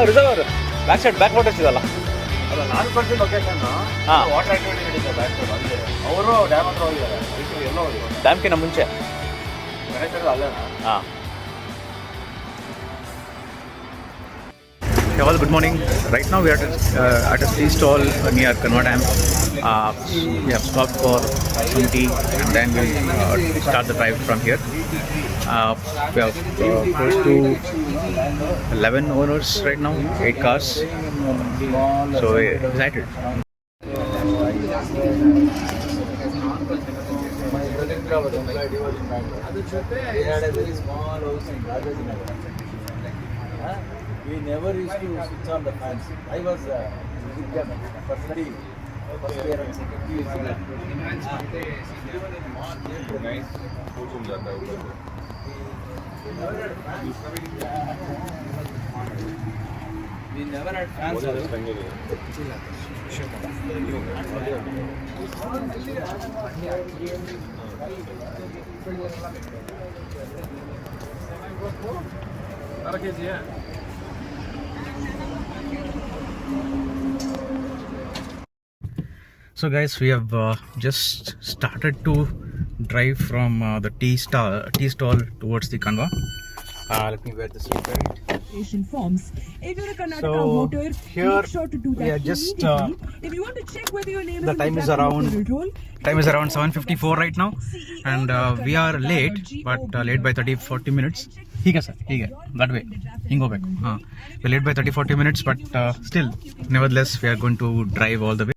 Reservoir back side back waters ಇದಲ್ಲ ಅಲ್ಲ ನಾನು ಕೊಡ್ತೀನಿ ಲೊಕೇಶನ್ ವಾಟರ್ ಆಕ್ಟಿವಿಟಿ ನಡೀತದೆ ಬ್ಯಾಕ್ ಸೈಡ್ ಅಲ್ಲಿ ಅವರು ಡ್ಯಾಮ್ ಹತ್ರ ಹೋಗಿದ್ದಾರೆ ಎಲ್ಲೋ ಹೋಗಿದ್ದಾರೆ ಡ್ಯಾಮ್ಕಿಂತ ಮುಂಚೆ ಗಣೇಶ್ ಅಲ್ಲೇ ಹಾಂ. Hey all, good morning. Right now we are at a tea stall near Kanva Dam. We have stopped for some tea and then we'll start the drive from here. We have close to 11 owners right now, 8 cars. So we're excited. We had a very small house in Rajajinagar. We never used to switch on the fans. I was with them for study, first year and second year. We never had fans. So guys, we have just started to drive from the tea stall towards the Kanva. Let me wear this right. Forms. If you're a Karnataka So voter, here make sure to do that we are just if you want to check whether your name the is time is around 7:54 right now, and we are late, but late by 30-40 minutes. ठीक है sir, ठीक है, that way, go back. We're late by 30-40 minutes, but still, nevertheless, we are going to drive all the way.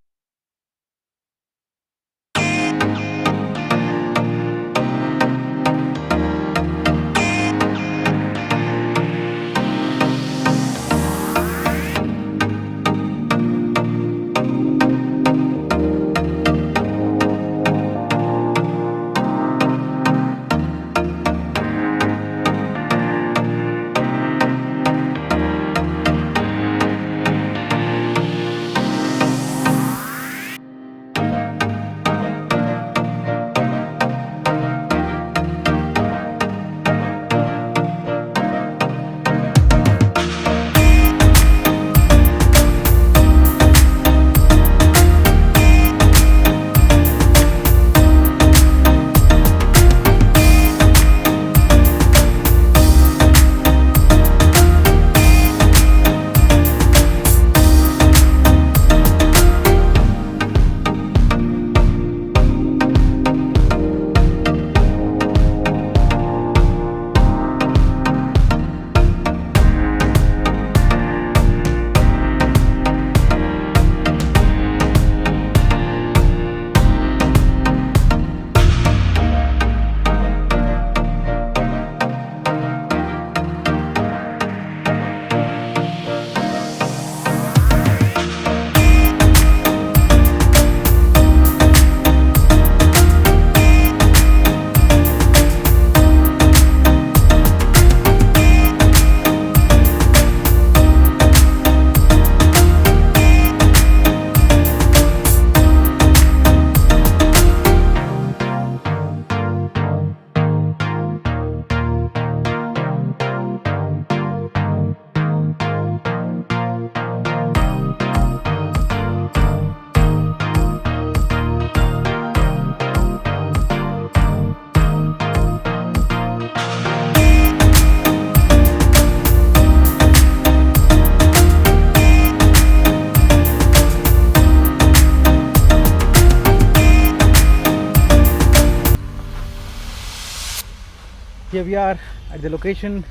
Here we are at the location.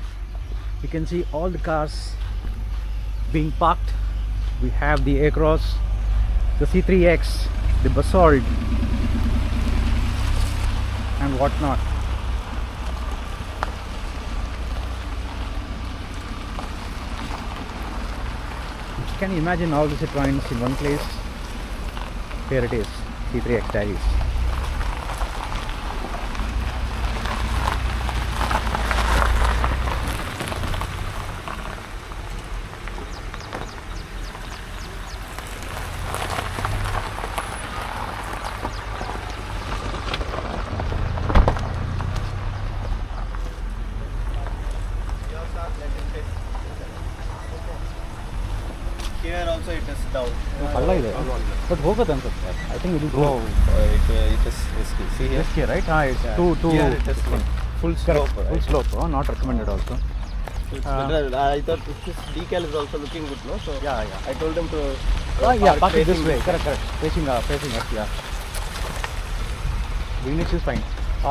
You can see all the cars being parked. We have the aircross, the C3X, the basalt and whatnot. Can you imagine all the Citroens in one place? Here it is, C3X Diaries. down. ಹಳ್ಳ ಇದೆ but ಹೋಗೋದು ಅನ್ಸುತ್ತೆ I think ಇದು No, it is risky. See here? risky, right? It's too Here it is full slope. full Right? slope, not recommended also. I thought this decal is also looking good, no? So Yeah. I told them to Park it this facing way. Correct. Facing us, yeah. Greenwich is fine.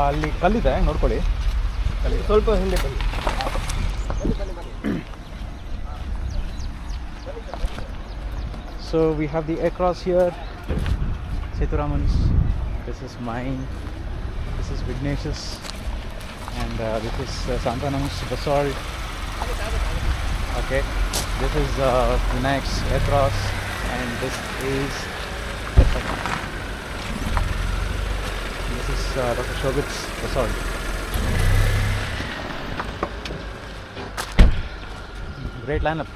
ಅಲ್ಲಿ ಕಲ್ಲಿದೆ ನೋಡ್ಕೊಳ್ಳಿ. ಸ್ವಲ್ಪ ಹಿಂದೆ ಬನ್ನಿ. So we have the aircross here. Sethuraman's. This is mine. This is Vignesh's. And this is Santanam's basalt. Okay. This is Vinayak's aircross. And this is Dr. Shobit's basalt. Great lineup.